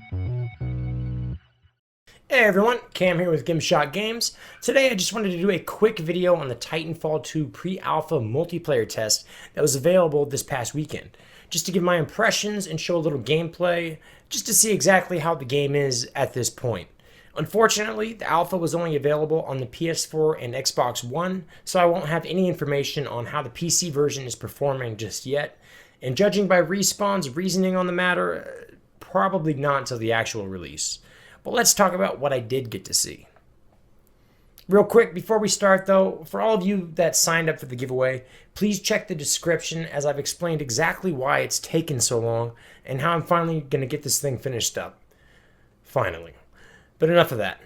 Hey everyone, Cam here with Gimshot Games. Today I just wanted to do a quick video on the Titanfall 2 pre-alpha multiplayer test that was available this past weekend. Just to give my impressions and show a little gameplay, just to see exactly how the game is at this point. Unfortunately, the alpha was only available on the PS4 and Xbox One, so I won't have any information on how the PC version is performing just yet. And judging by Respawn's reasoning on the matter, probably not until the actual release. But let's talk about what I did get to see. Real quick, before we start though, for all of you that signed up for the giveaway, please check the description as I've explained exactly why it's taken so long and how I'm finally going to get this thing finished up. Finally. But enough of that.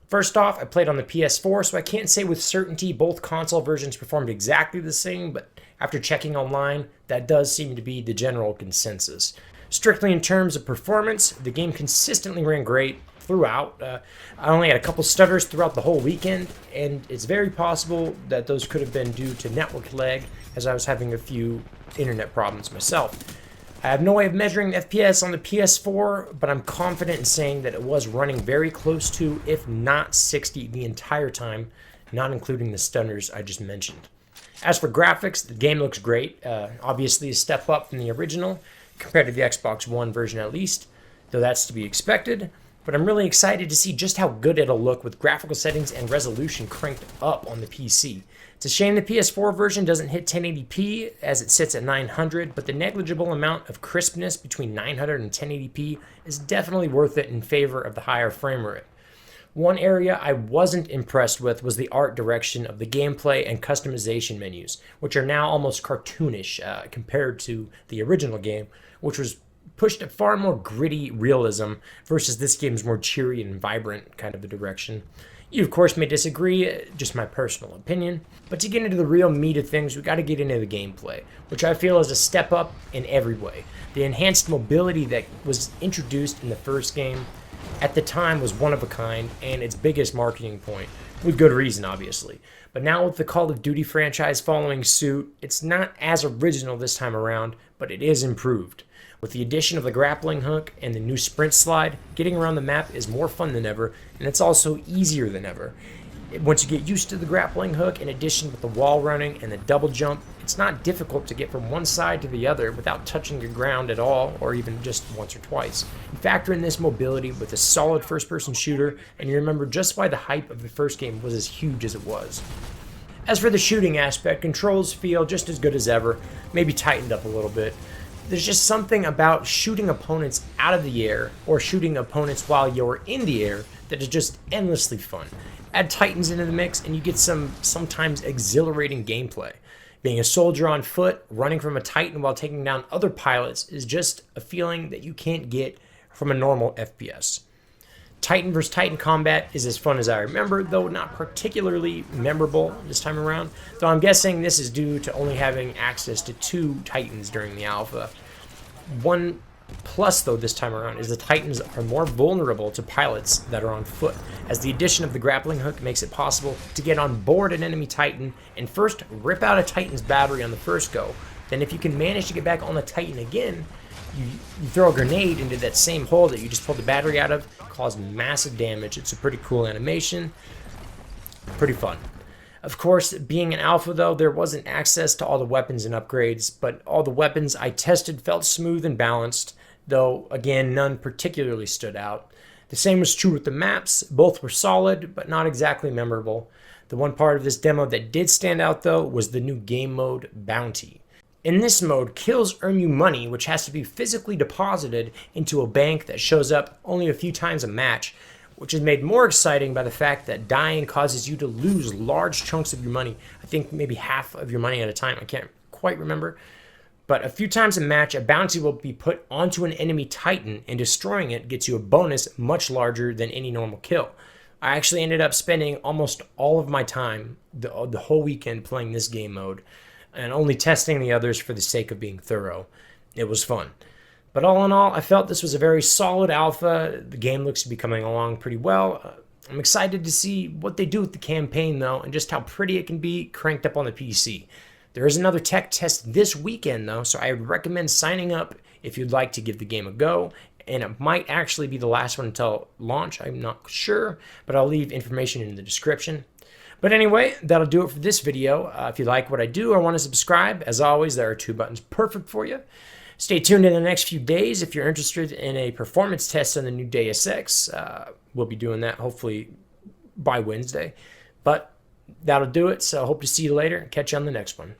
First off, I played on the PS4, so I can't say with certainty both console versions performed exactly the same, but after checking online, that does seem to be the general consensus. Strictly in terms of performance, the game consistently ran great throughout. I only had a couple stutters throughout the whole weekend, and it's very possible that those could have been due to network lag, as I was having a few internet problems myself. I have no way of measuring the FPS on the PS4, but I'm confident in saying that it was running very close to, if not 60 the entire time, not including the stutters I just mentioned. As for graphics, the game looks great, obviously a step up from the original, compared to the Xbox One version at least, though that's to be expected. But I'm really excited to see just how good it'll look with graphical settings and resolution cranked up on the PC. It's a shame the PS4 version doesn't hit 1080p as it sits at 900, but the negligible amount of crispness between 900 and 1080p is definitely worth it in favor of the higher frame rate. One area I wasn't impressed with was the art direction of the gameplay and customization menus, which are now almost cartoonish compared to the original game, which was pushed at far more gritty realism versus this game's more cheery and vibrant kind of a direction. You, of course, may disagree, just my personal opinion, but to get into the real meat of things, we got to get into the gameplay, which I feel is a step up in every way. The enhanced mobility that was introduced in the first game at the time was one of a kind and its biggest marketing point, with good reason obviously. But now with the Call of Duty franchise following suit, it's not as original this time around, but it is improved. With the addition of the grappling hook and the new sprint slide, getting around the map is more fun than ever, and it's also easier than ever. Once you get used to the grappling hook, in addition with the wall running and the double jump, it's not difficult to get from one side to the other without touching your ground at all, or even just once or twice. You factor in this mobility with a solid first-person shooter, and you remember just why the hype of the first game was as huge as it was. As for the shooting aspect, controls feel just as good as ever, maybe tightened up a little bit. There's just something about shooting opponents out of the air, or shooting opponents while you're in the air, that is just endlessly fun. Add Titans into the mix and you get some sometimes exhilarating gameplay. Being a soldier on foot, running from a Titan while taking down other pilots is just a feeling that you can't get from a normal FPS. Titan vs. Titan combat is as fun as I remember, though not particularly memorable this time around, though I'm guessing this is due to only having access to 2 Titans during the alpha. One plus, though, this time around is the Titans are more vulnerable to pilots that are on foot, as the addition of the grappling hook makes it possible to get on board an enemy Titan and first rip out a Titan's battery on the first go. Then if you can manage to get back on the Titan again, you throw a grenade into that same hole that you just pulled the battery out of, cause massive damage. It's a pretty cool animation, pretty fun. Of course, being an alpha though, there wasn't access to all the weapons and upgrades, but all the weapons I tested felt smooth and balanced, though again, none particularly stood out. The same was true with the maps. Both were solid, but not exactly memorable. The one part of this demo that did stand out though was the new game mode, Bounty. In this mode, kills earn you money, which has to be physically deposited into a bank that shows up only a few times a match, which is made more exciting by the fact that dying causes you to lose large chunks of your money. I think maybe half of your money at a time, I can't quite remember. But a few times a match, a bounty will be put onto an enemy Titan, and destroying it gets you a bonus much larger than any normal kill. I actually ended up spending almost all of my time, the whole weekend, playing this game mode, and only testing the others for the sake of being thorough. It was fun. But all in all, I felt this was a very solid alpha. The game looks to be coming along pretty well. I'm excited to see what they do with the campaign, though, and just how pretty it can be cranked up on the PC. There is another tech test this weekend, though, so I would recommend signing up if you'd like to give the game a go and it might actually be the last one until launch. I'm not sure, but I'll leave information in the description. But anyway, that'll do it for this video. If you like what I do or want to subscribe, as always, there are 2 buttons perfect for you. Stay tuned in the next few days if you're interested in a performance test on the new Deus Ex. We'll be doing that hopefully by Wednesday. But that'll do it, so hope to see you later. Catch you on the next one.